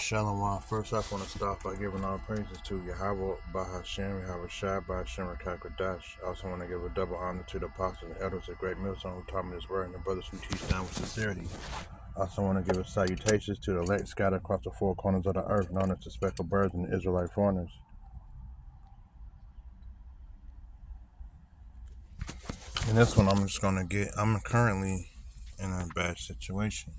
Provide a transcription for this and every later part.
Shalom. First off, I want to start by giving all praises to Yahweh, Bahashem, Yahweh Shai, Bahashem, Rakakradash. I also want to give a double honor to the apostles and elders of Great Millstone who taught me this word and the brothers who teach down with sincerity. I also want to give a salutations to the elect scattered across the four corners of the earth, known as the speckled birds and the Israelite foreigners. In this one, I'm currently in a bad situation.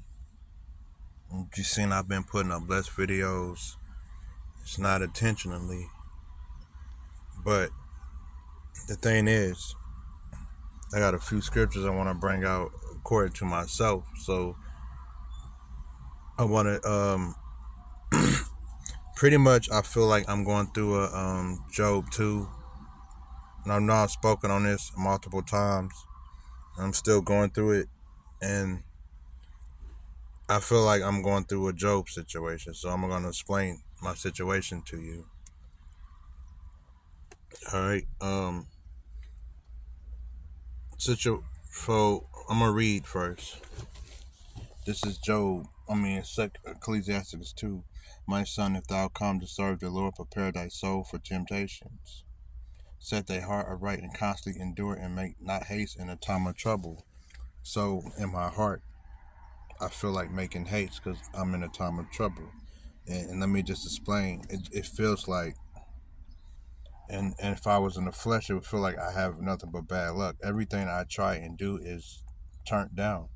You've seen I've been putting up less videos. It's not intentionally, but the thing is, I got a few scriptures I want to bring out according to myself. So I want to, pretty much I feel like I'm going through a Job 2. And I know I've spoken on this multiple times. I'm still going through it. And I feel like I'm going through a Job situation. So I'm going to explain my situation to you. All right. So I'm going to read first. This is Job. Ecclesiastes 2. My son, if thou come to serve the Lord, prepare thy soul for temptations. Set thy heart aright and constantly endure, and make not haste in a time of trouble. So in my heart, I feel like making haste because I'm in a time of trouble. And let me just explain. It feels like, and if I was in the flesh, it would feel like I have nothing but bad luck. Everything I try and do is turned down.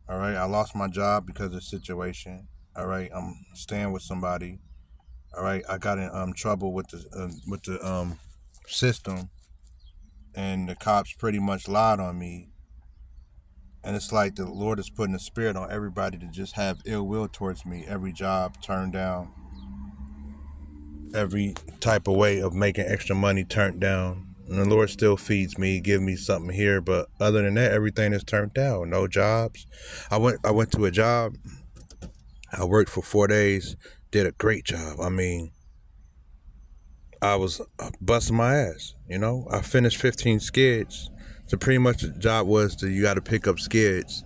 All right, I lost my job because of the situation. All right, I'm staying with somebody. All right, I got in trouble with the system, and the cops pretty much lied on me. And it's like the Lord is putting a spirit on everybody to just have ill will towards me. Every job turned down. Every type of way of making extra money turned down. And the Lord still feeds me, give me something here, but other than that, everything is turned down. No jobs. I went to a job. I worked for 4 days, did a great job. I mean, I was busting my ass, you know. I finished 15 skids. So pretty much the job was you got to pick up skids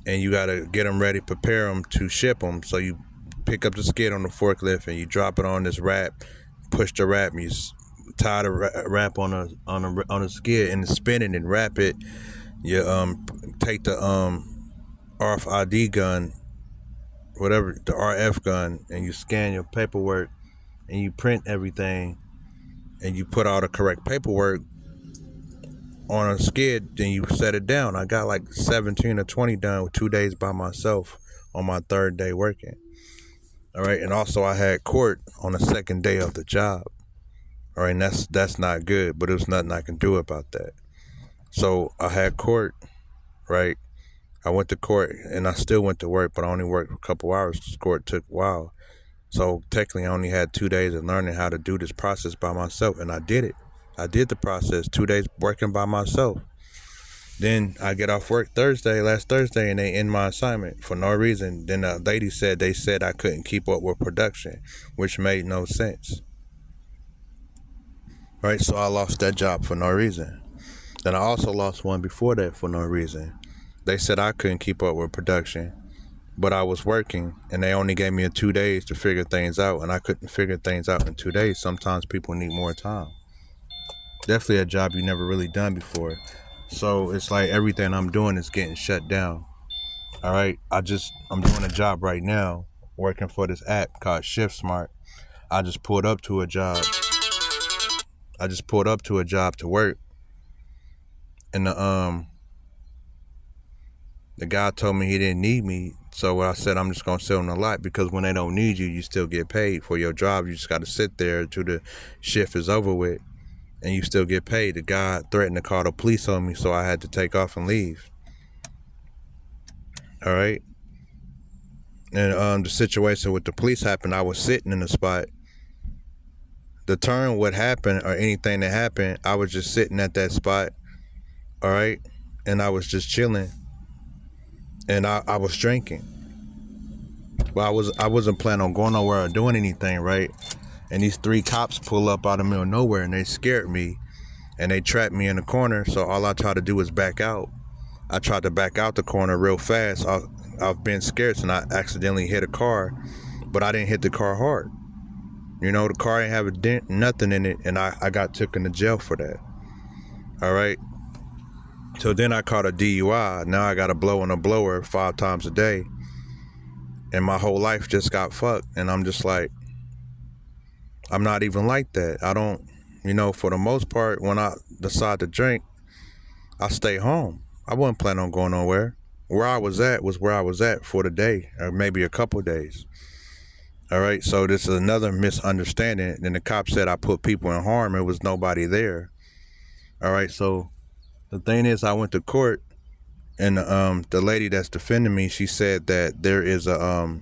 and you got to get them ready, prepare them to ship them. So you pick up the skid on the forklift and you drop it on this wrap, push the wrap, and you tie the wrap on a skid and spin it and wrap it. You take the RFID gun, whatever, the RF gun, and you scan your paperwork and you print everything and you put all the correct paperwork on a skid, then you set it down. I got like 17 or 20 done with 2 days by myself on my third day working. All right, and also I had court on the second day of the job. All right, and that's not good, but there's nothing I can do about that. So I had court, right? I went to court and I still went to work, but I only worked for a couple hours because court took a while. So technically I only had 2 days of learning how to do this process by myself, and I did it. I did the process, 2 days working by myself. Then I get off work last Thursday, and they end my assignment for no reason. Then the lady said I couldn't keep up with production, which made no sense. Right, so I lost that job for no reason. Then I also lost one before that for no reason. They said I couldn't keep up with production, but I was working, and they only gave me 2 days to figure things out, and I couldn't figure things out in 2 days. Sometimes people need more time. Definitely a job you never really done before. So it's like everything I'm doing is getting shut down. All right, I'm doing a job right now, working for this app called ShiftSmart. I just pulled up to a job to work, and the guy told me he didn't need me. So I said I'm just gonna sit on the lot, because when they don't need you, you still get paid for your job. You just got to sit there till the shift is over with, and you still get paid. The guy threatened to call the police on me, so I had to take off and leave. All right. And the situation with the police happened. I was sitting in the spot. The turn what happened or anything that happened, I was just sitting at that spot. All right. And I was just chilling. And I was drinking. Well, I wasn't planning on going nowhere or doing anything, right? And these 3 cops pull up out of the middle of nowhere, and they scared me, and they trapped me in the corner. So all I tried to do was back out. I tried to back out the corner real fast. I've been scared, and I accidentally hit a car, but I didn't hit the car hard. You know, the car didn't have a dent, nothing in it, and I got taken to jail for that. All right. So then I caught a DUI. Now I got a blow on a blower 5 times a day, and my whole life just got fucked. And I'm just like, I'm not even like that. I don't, you know, for the most part, when I decide to drink, I stay home. I wasn't planning on going nowhere. Where I was at was where I was at for the day, or maybe a couple of days. All right, so this is another misunderstanding. And the cop said I put people in harm. There was nobody there. All right, so the thing is, I went to court, and the lady that's defending me, she said that there is a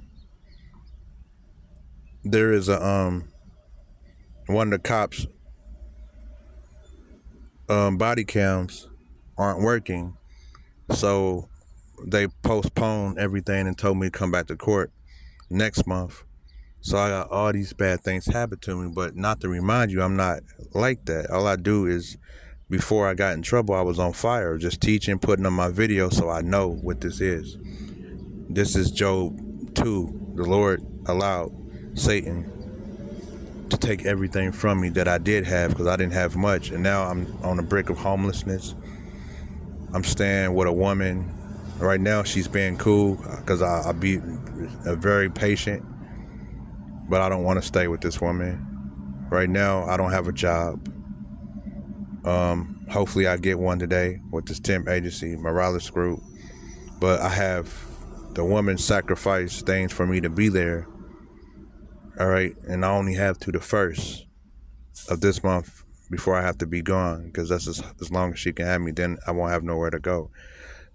one of the cops body cams aren't working, so they postponed everything and told me to come back to court next month. So I got all these bad things happen to me, but not to remind you, I'm not like that. All I do is, before I got in trouble, I was on fire, just teaching, putting on my video, so I know what this is. This is Job 2. The Lord allowed Satan to take everything from me that I did have, because I didn't have much, and now I'm on the brink of homelessness. I'm staying with a woman. Right now, she's being cool, because I be very patient, but I don't want to stay with this woman. Right now, I don't have a job. Hopefully I get one today with this temp agency, Morales Group. But I have the woman sacrifice things for me to be there. All right, and I only have to the 1st of this month before I have to be gone, because that's as long as she can have me. Then I won't have nowhere to go.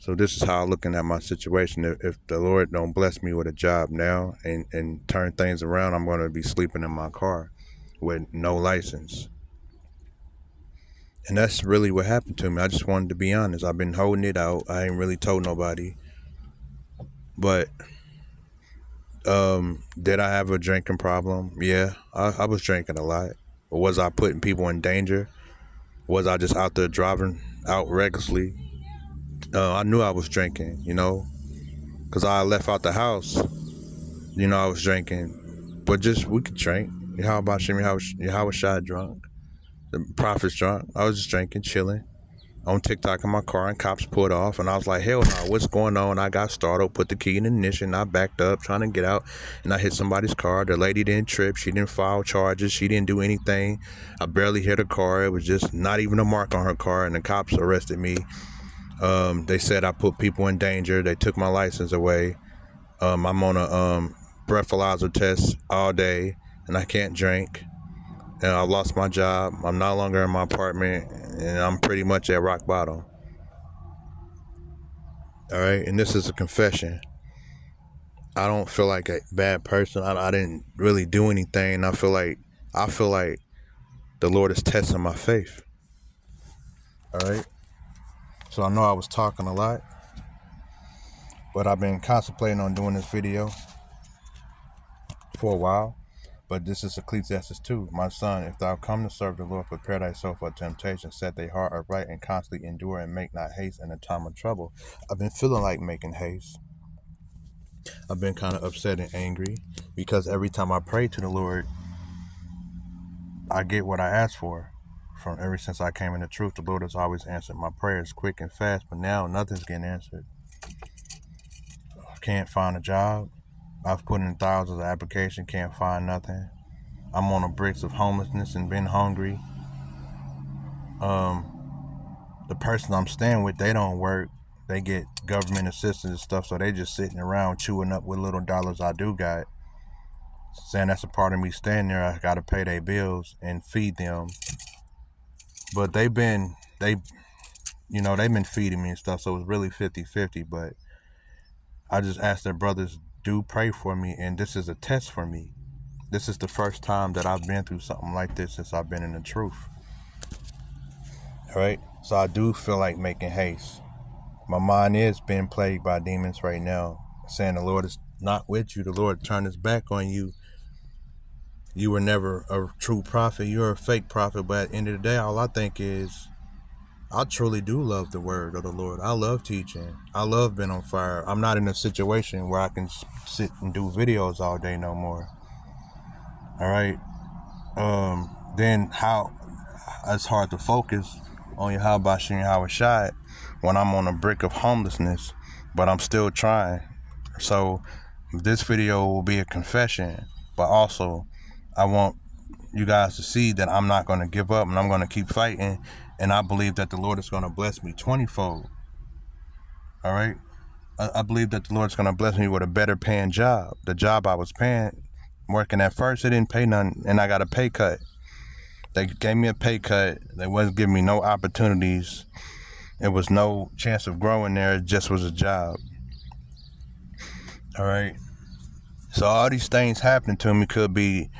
So this is how I'm looking at my situation. If the Lord don't bless me with a job now and turn things around, I'm going to be sleeping in my car with no license. And that's really what happened to me. I just wanted to be honest. I've been holding it out. I ain't really told nobody. But did I have a drinking problem? Yeah, I was drinking a lot. But was I putting people in danger? Was I just out there driving out recklessly? I knew I was drinking, you know, because I left out the house. You know, I was drinking. But just, we could drink. How about Shimmy? How was Shad drunk? The Prophet's drunk. I was just drinking, chilling on TikTok in my car, and cops pulled off, and I was like, hell no, what's going on? I got startled, put the key in the ignition, I backed up trying to get out, and I hit somebody's car. The lady didn't trip, she didn't file charges, she didn't do anything. I barely hit her car. It was just not even a mark on her car, and the cops arrested me. They said I put people in danger. They took my license away. I'm on a breathalyzer test all day, and I can't drink. And I lost my job. I'm no longer in my apartment, and I'm pretty much at rock bottom. All right, and this is a confession. I don't feel like a bad person. I didn't really do anything. I feel like the Lord is testing my faith. All right. So I know I was talking a lot, but I've been contemplating on doing this video for a while. But this is Ecclesiastes 2. My son, if thou come to serve the Lord, prepare thyself for temptation, set thy heart upright, and constantly endure, and make not haste in the time of trouble. I've been feeling like making haste. I've been kind of upset and angry, because every time I pray to the Lord, I get what I ask for. From ever since I came into truth, the Lord has always answered my prayers quick and fast, but now nothing's getting answered. I can't find a job. I've put in thousands of applications, can't find nothing. I'm on the bricks of homelessness and been hungry. The person I'm staying with, they don't work. They get government assistance and stuff, so they just sitting around chewing up what little dollars I do got. Saying that's a part of me staying there. I got to pay their bills and feed them. But they've been feeding me and stuff, so it's really 50-50. But I just ask their brothers, do pray for me, and this is a test for me. This is the first time that I've been through something like this since I've been in the truth. All right, so I do feel like making haste. My mind is being plagued by demons right now, saying the Lord is not with you. The Lord turned his back on you. You were never a true prophet. You're a fake prophet. But at the end of the day, all I think is, I truly do love the word of the Lord. I love teaching. I love being on fire. I'm not in a situation where I can sit and do videos all day no more. All right. Then how it's hard to focus on your how about and how it shot when I'm on a brick of homelessness, but I'm still trying. So this video will be a confession, but also I want you guys to see that I'm not going to give up and I'm going to keep fighting, and I believe that the Lord is going to bless me 20-fold. All right. I believe that the Lord's going to bless me with a better paying job. The job I was working at first, it didn't pay nothing, and I got a pay cut. They gave me a pay cut. They wasn't giving me no opportunities. It was no chance of growing there. It just was a job. All right. So all these things happening to me could be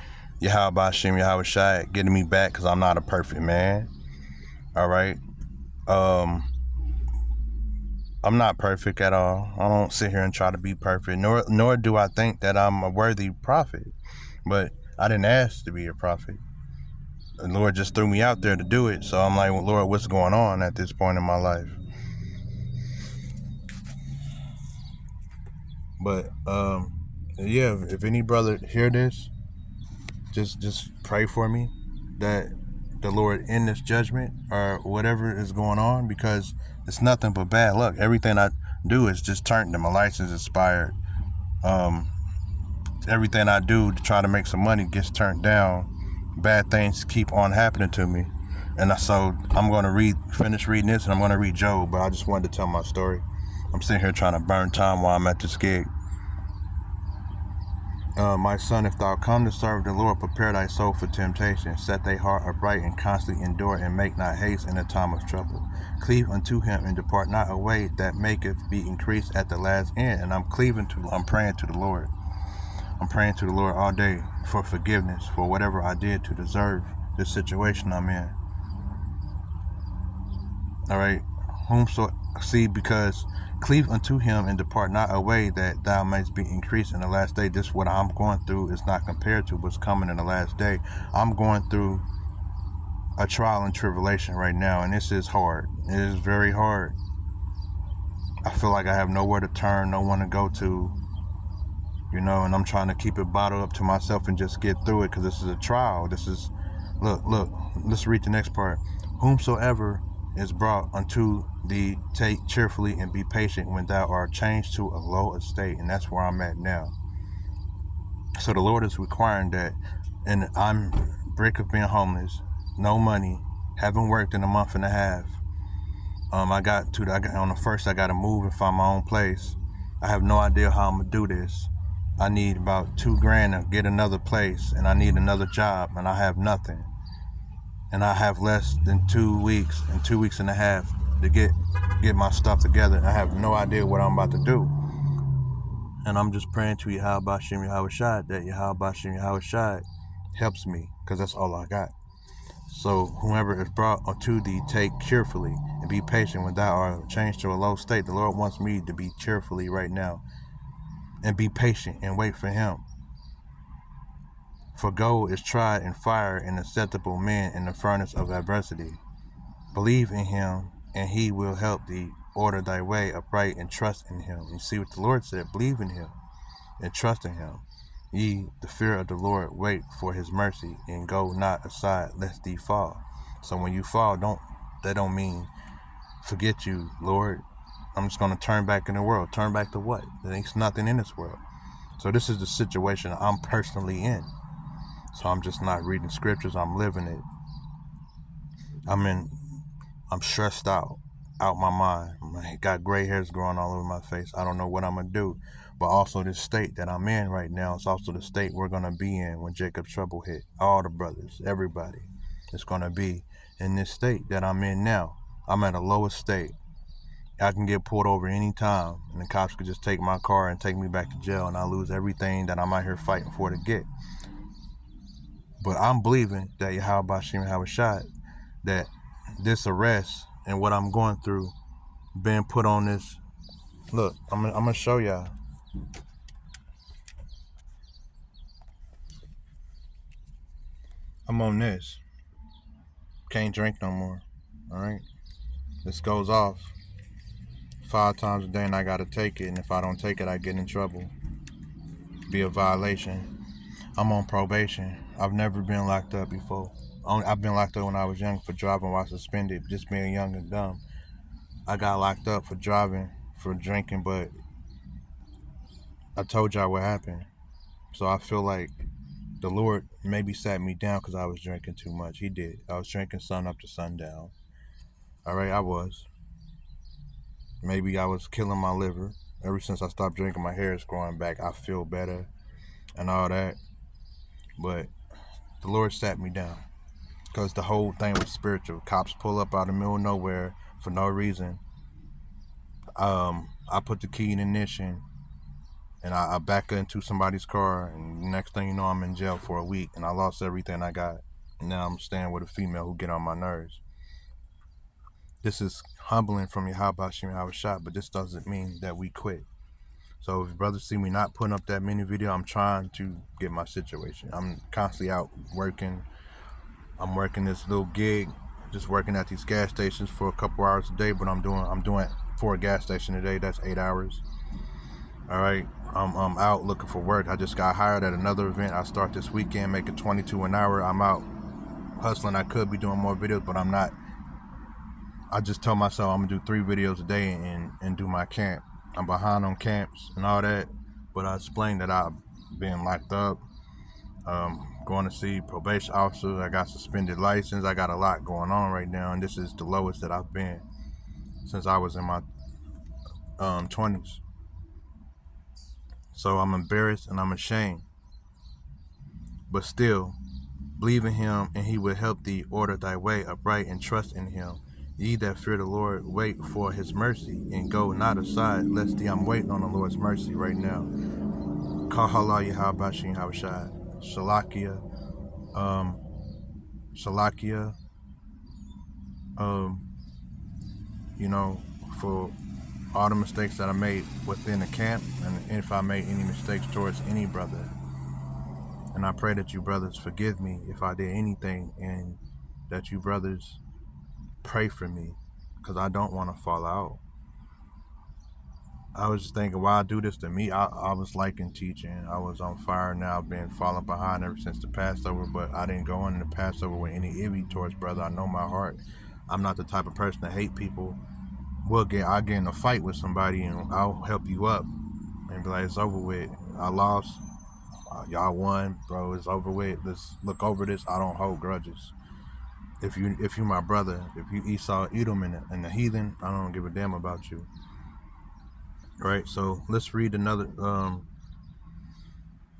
Yahweh Hashem, Yahweh Shai getting me back because I'm not a perfect man. All right. I'm not perfect at all. I don't sit here and try to be perfect, nor do I think that I'm a worthy prophet. But I didn't ask to be a prophet. The Lord just threw me out there to do it. So I'm like, well, Lord, what's going on at this point in my life? But yeah, if any brother hear this, just pray for me that the Lord end this judgment or whatever is going on, because it's nothing but bad luck. Everything I do is just turned to my license expired. Everything I do to try to make some money gets turned down. Bad things keep on happening to me. And so I'm going to finish reading this, and I'm going to read Job, but I just wanted to tell my story. I'm sitting here trying to burn time while I'm at this gig. My son, if thou come to serve the Lord, prepare thy soul for temptation. Set thy heart upright and constantly endure, and make not haste in the time of trouble. Cleave unto him and depart not away, that maketh be increased at the last end. And I'm praying to the Lord. I'm praying to the Lord all day for forgiveness for whatever I did to deserve this situation I'm in. All right. Because cleave unto him and depart not away, that thou mayst be increased in the last day. This what I'm going through is not compared to what's coming in the last day. I'm going through a trial and tribulation right now, and this is hard. It is very hard. I feel like I have nowhere to turn, no one to go to, and I'm trying to keep it bottled up to myself and just get through it, because this is a trial. Look, let's read the next part. Whomsoever is brought unto thee, take cheerfully and be patient when thou art changed to a low estate. And that's where I'm at now. So the Lord is requiring that, and I'm brick of being homeless, no money, haven't worked in a month and a half. On the first, I got to move and find my own place. I have no idea how I'm gonna do this. I need about $2,000 to get another place, and I need another job, and I have nothing. And I have less than 2 weeks and 2 weeks and a half to get my stuff together. I have no idea what I'm about to do. And I'm just praying to Yahweh Hashem, Yahweh Shai, that Yahweh Hashem, Yahweh Shai helps me, because that's all I got. So whoever is brought unto thee, take carefully and be patient when thou art changed to a low state. The Lord wants me to be cheerfully right now and be patient and wait for him. For gold is tried in fire, and acceptable men in the furnace of adversity. Believe in him, and he will help thee. Order thy way upright and trust in him. You see what the Lord said? Believe in him and trust in him. Ye, the fear of the Lord, wait for his mercy, and go not aside lest thee fall. So when you fall, that don't mean forget you, Lord. I'm just going to turn back in the world. Turn back to what? There ain't nothing in this world. So this is the situation I'm personally in. So I'm just not reading scriptures. I'm living it. I'm stressed out my mind. I got gray hairs growing all over my face. I don't know what I'm going to do. But also this state that I'm in right now is also the state we're going to be in when Jacob's trouble hit. All the brothers, everybody is going to be in this state that I'm in now. I'm at a lowest state. I can get pulled over any time, and the cops could just take my car and take me back to jail, and I lose everything that I'm out here fighting for to get. But I'm believing that Yahweh Hashem, Yahweh Shai, that this arrest and what I'm going through, being put on this. Look, I'm gonna show y'all. I'm on this. Can't drink no more. All right. This goes off 5 times a day and I gotta take it, and if I don't take it I get in trouble. Be a violation. I'm on probation. I've never been locked up before. I've been locked up when I was young for driving while suspended, just being young and dumb. I got locked up for driving, for drinking, but I told y'all what happened. So I feel like the Lord maybe sat me down because I was drinking too much. He did. I was drinking sun up to sundown. All right, I was. Maybe I was killing my liver. Ever since I stopped drinking, my hair is growing back. I feel better and all that. But the Lord sat me down because the whole thing was spiritual. Cops pull up out of the middle of nowhere for no reason. I put the key in ignition and I back into somebody's car, and the next thing you know, I'm in jail for a week, and I lost everything I got. And now I'm staying with a female who get on my nerves. This is humbling from Yahweh Shem Shot, but this doesn't mean that we quit. So if brothers see me not putting up that mini video, I'm trying to get my situation. I'm constantly out working. I'm working this little gig, just working at these gas stations for a couple hours a day, but I'm doing 4 gas stations a day. That's 8 hours. All right, I'm out looking for work. I just got hired at another event. I start this weekend making 22 an hour. I'm out hustling. I could be doing more videos, but I'm not. I just told myself I'm gonna do 3 videos a day and do my camp. I'm behind on camps and all that, but I explained that I've been locked up, going to see probation officers. I got suspended license. I got a lot going on right now, and this is the lowest that I've been since I was in my 20s. So I'm embarrassed and I'm ashamed. But still, believe in him, and he will help thee order thy way upright, and trust in him. Ye that fear the Lord, wait for his mercy, and go not aside, lest I'm waiting on the Lord's mercy right now. Kahala Yahweh Shem Shad. Shalakia. Shalakia. You know, for all the mistakes that I made within the camp, and if I made any mistakes towards any brother. And I pray that you brothers forgive me if I did anything, and that you brothers pray for me, because I don't want to fall out. I was just thinking, why do this to me? I was liking teaching. I was on fire. Now I've been falling behind ever since the Passover, but I didn't go into the Passover with any envy towards brother. I know my heart. I'm not the type of person to hate people. I'll get in a fight with somebody and I'll help you up and be like, it's over with. I lost. Y'all won, bro. It's over with. Let's look over this. I don't hold grudges. If you my brother, if you Esau, Edom, and the heathen, I don't give a damn about you. Right? So let's read another.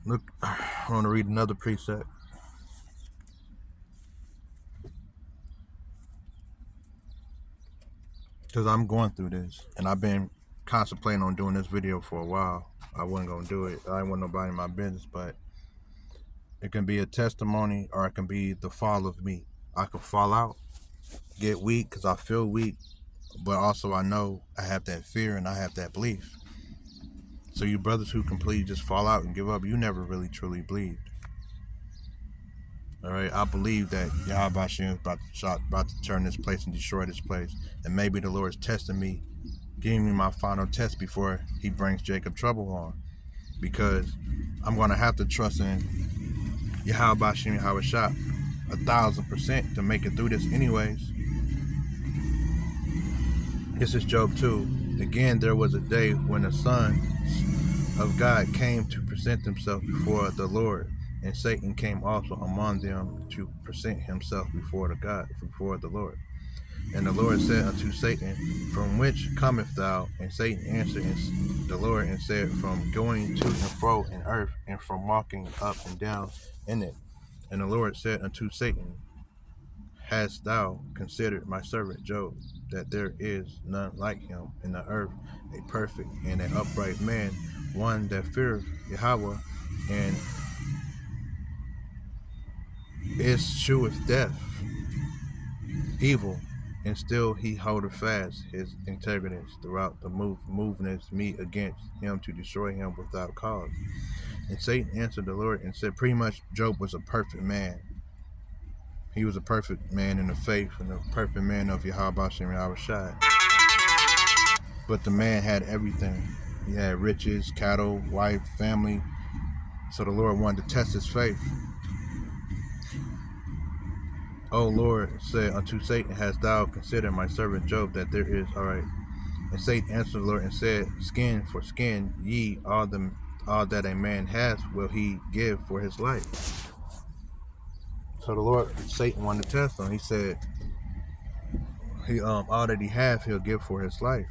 Look, I want to read another precept. Because I'm going through this, and I've been contemplating on doing this video for a while. I wasn't going to do it. I didn't want nobody in my business, but it can be a testimony, or it can be the fall of me. I could fall out, get weak because I feel weak, but also I know I have that fear and I have that belief. So you brothers who completely just fall out and give up, you never really truly believed. All right, I believe that Yahweh Shem is about to turn this place and destroy this place, and maybe the Lord's testing me, giving me my final test before he brings Jacob trouble on, because I'm going to have to trust in Yahweh Shem Yahweh Shah 1,000% to make it through this anyways. This is Job 2. Again, there was a day when the Son of God came to present himself before the Lord, and Satan came also among them to present himself before the Lord. And the Lord said unto Satan, from which cometh thou? And Satan answered the Lord and said, from going to and fro in earth, and from walking up and down in it. And the Lord said unto Satan, hast thou considered my servant Job, that there is none like him in the earth, a perfect and an upright man, one that feareth Yahweh, and escheweth death, evil, and still he holdeth fast his integrity throughout the movements meet against him to destroy him without cause. And Satan answered the Lord and said, pretty much Job was a perfect man. He was a perfect man in the faith and a perfect man of Yahweh Shem Yahushai. But the man had everything. He had riches, cattle, wife, family. So the Lord wanted to test his faith. O Lord said unto Satan, hast thou considered my servant Job, that there is, all right. And Satan answered the Lord and said, skin for skin, ye all that a man has will he give for his life. So the Lord, Satan wanted to test him. He said, all that he have, he'll give for his life.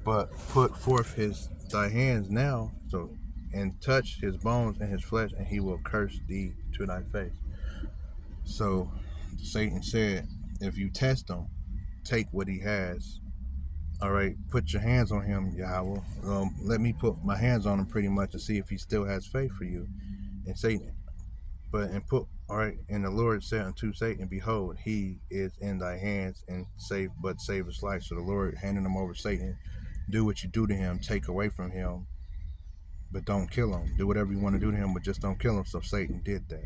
But put forth thy hands now, and touch his bones and his flesh, and he will curse thee to thy face. So Satan said, if you test him, take what he has. All right, put your hands on him, Yahweh. Let me put my hands on him pretty much to see if he still has faith for you. And Satan, and the Lord said unto Satan, behold, he is in thy hands, and save his life. So the Lord handed him over to Satan. Do what you do to him, take away from him, but don't kill him. Do whatever you want to do to him, but just don't kill him. So Satan did that.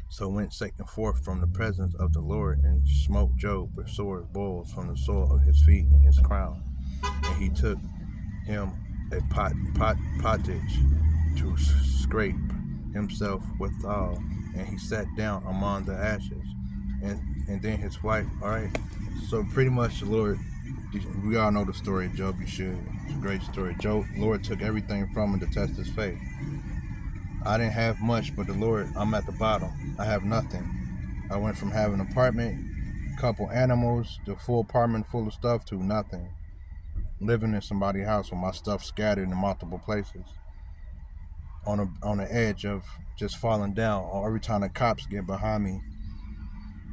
So went Satan forth from the presence of the Lord, and smote Job with sore boils from the sole of his feet and his crown. And he took him a pottage to scrape himself withal, and he sat down among the ashes. And then his wife, all right. So pretty much the Lord, we all know the story of Job. You should. It's a great story. Job, Lord took everything from him to test his faith. I didn't have much, but the Lord, I'm at the bottom. I have nothing. I went from having an apartment, couple animals, the full apartment full of stuff, to nothing. Living in somebody's house with my stuff scattered in multiple places. On the edge of just falling down. Or every time the cops get behind me,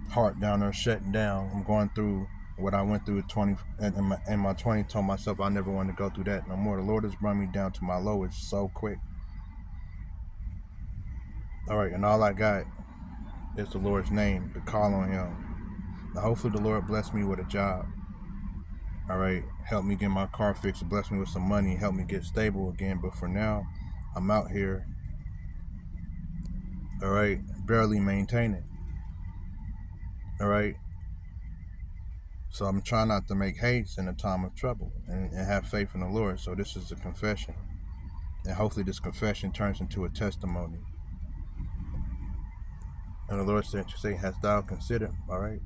heart down there shutting down. I'm going through what I went through in my 20s, told myself I never want to go through that no more. The Lord has brought me down to my lowest so quick. All right, and all I got is the Lord's name, to call on him. Now, hopefully the Lord bless me with a job. All right, help me get my car fixed, bless me with some money, help me get stable again. But for now, I'm out here, all right, barely maintaining. All right. So I'm trying not to make haste in a time of trouble, and have faith in the Lord. So this is a confession. And hopefully this confession turns into a testimony. And the Lord said to say, hast thou considered, all right?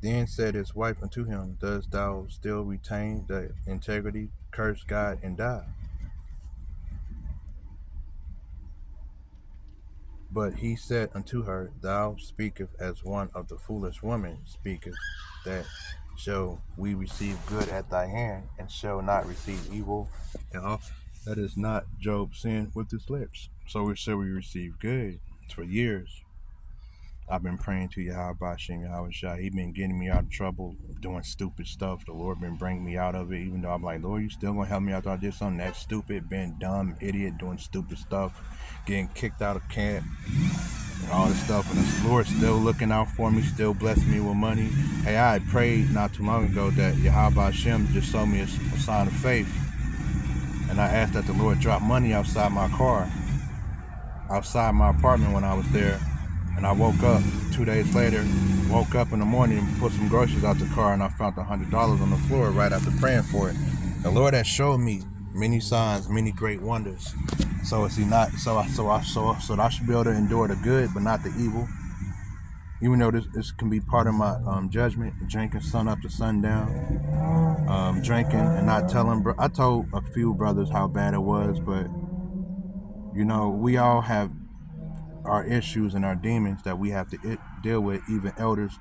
Then said his wife unto him, dost thou still retain the integrity, curse God, and die? But he said unto her, thou speakest as one of the foolish women speaketh, that shall we receive good at thy hand, and shall not receive evil. And that is not Job sin with his lips. So we say we receive good. For years, I've been praying to Yahweh Shem Yahushai. He been getting me out of trouble, doing stupid stuff. The Lord been bringing me out of it, even though I'm like, Lord, you still gonna help me out though I did something that stupid, being dumb, idiot, doing stupid stuff, getting kicked out of camp, and all this stuff. And the Lord still looking out for me, still blessing me with money. Hey, I had prayed not too long ago that Yahweh Shem just showed me a sign of faith. And I asked that the Lord drop money outside my car, outside my apartment when I was there. And I woke up 2 days later, woke up in the morning and put some groceries out the car, and I found $100 on the floor right after praying for it. The Lord has showed me many signs, many great wonders. So is he not? So I should be able to endure the good, but not the evil. Even though this can be part of my judgment, drinking sun up to sundown, drinking and not telling. I told a few brothers how bad it was, but you know, we all have our issues and our demons that we have to deal with. Even elders,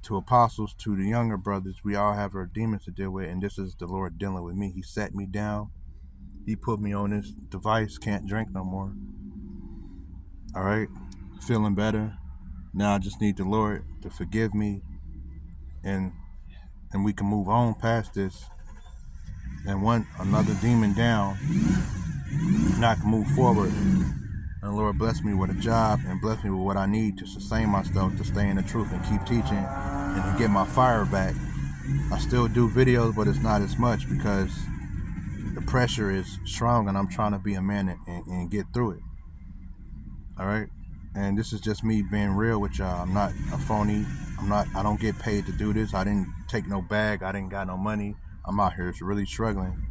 to apostles, to the younger brothers, we all have our demons to deal with, and this is the Lord dealing with me. He sat me down. He put me on this device, can't drink no more. All right, feeling better. Now I just need the Lord to forgive me, and we can move on past this. And another demon down, and I can move forward. And the Lord bless me with a job, and bless me with what I need to sustain myself, to stay in the truth and keep teaching, and to get my fire back. I still do videos, but it's not as much because the pressure is strong and I'm trying to be a man and get through it. All right. And this is just me being real with y'all. I'm not a phony. I don't get paid to do this. I didn't take no bag. I didn't got no money. I'm out here really struggling,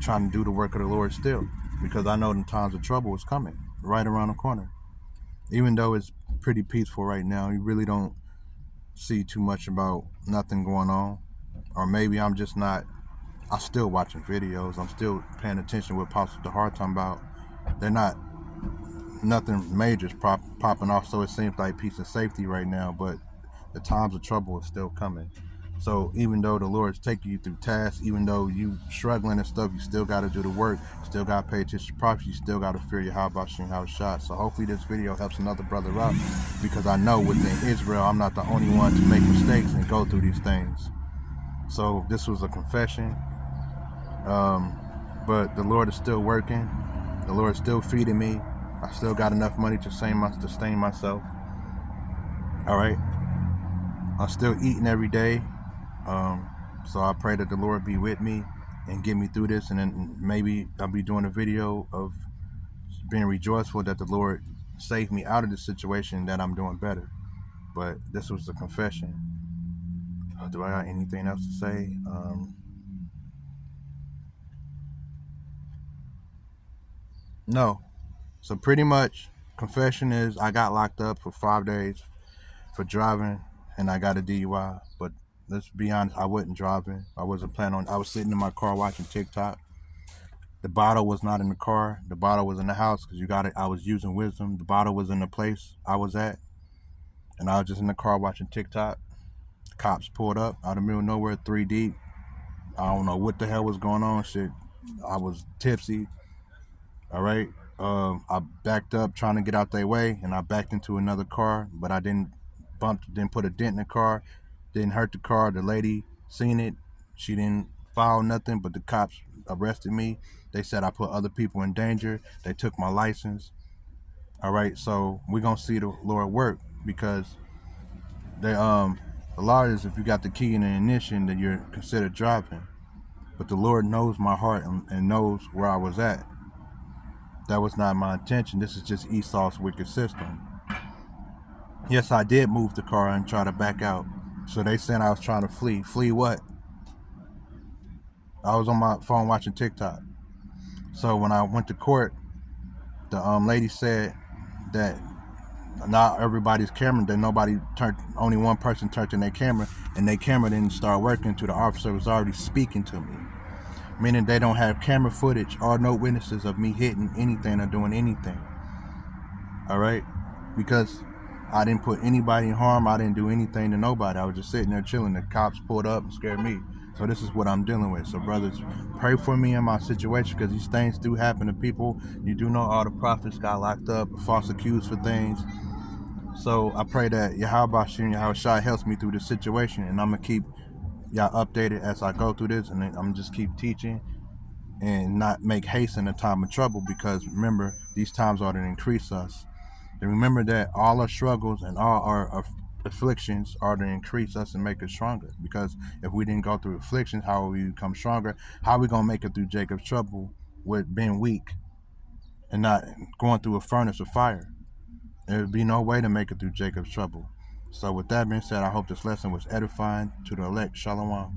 trying to do the work of the Lord still, because I know the times of trouble is coming right around the corner. Even though it's pretty peaceful right now, you really don't see too much about nothing going on. Or maybe I'm just not, I'm still watching videos. I'm still paying attention to what Apostle DeHart talking about. They're not, nothing major is popping off, so it seems like peace and safety right now, but the times of trouble is still coming. So even though the Lord's taking you through tasks, even though you struggling and stuff, you still got to do the work, still got to pay attention to prophets, you still got to fear your Yahweh and Yahushua. So hopefully this video helps another brother out, because I know within Israel, I'm not the only one to make mistakes and go through these things. So this was a confession, but the Lord is still working. The Lord is still feeding me. I still got enough money to sustain myself. All right. I'm still eating every day. So I pray that the Lord be with me and get me through this. And then maybe I'll be doing a video of being rejoiceful that the Lord saved me out of this situation, that I'm doing better. But this was a confession. Do I got anything else to say? No. So pretty much, confession is I got locked up for 5 days for driving, and I got a DUI. But let's be honest, I wasn't driving. I wasn't planning on. I was sitting in my car watching TikTok. The bottle was not in the car. The bottle was in the house, because you got it. I was using wisdom. The bottle was in the place I was at, and I was just in the car watching TikTok. Cops pulled up out of the middle of nowhere, 3 deep. I don't know what the hell was going on. Shit, I was tipsy. All right. I backed up trying to get out their way, and I backed into another car, but I didn't put a dent in the car, didn't hurt the car. The lady seen it. She didn't file nothing, but the cops arrested me. They said I put other people in danger. They took my license. All right. So we're going to see the Lord work, because they, the law is if you got the key and the ignition, then you're considered driving. But the Lord knows my heart and knows where I was at. That was not my intention. This is just Esau's wicked system. Yes, I did move the car and try to back out. So they said I was trying to flee. Flee what? I was on my phone watching TikTok. So when I went to court, the lady said that not everybody's camera, that only one person turned in their camera, and their camera didn't start working until the officer was already speaking to me. Meaning they don't have camera footage or no witnesses of me hitting anything or doing anything. All right? Because I didn't put anybody in harm. I didn't do anything to nobody. I was just sitting there chilling. The cops pulled up and scared me. So this is what I'm dealing with. So brothers, pray for me in my situation, because these things do happen to people. You do know all the prophets got locked up, false accused for things. So I pray that Yahweh and Yahushua helps me through this situation, and I'm going to keep y'all updated as I go through this, and I'm just keep teaching and not make haste in the time of trouble, because remember, these times are to increase us. And remember that all our struggles and all our afflictions are to increase us and make us stronger, because if we didn't go through afflictions, how will we become stronger? How are we going to make it through Jacob's trouble with being weak and not going through a furnace of fire? There would be no way to make it through Jacob's trouble. So with that being said, I hope this lesson was edifying to the elect. Shalom.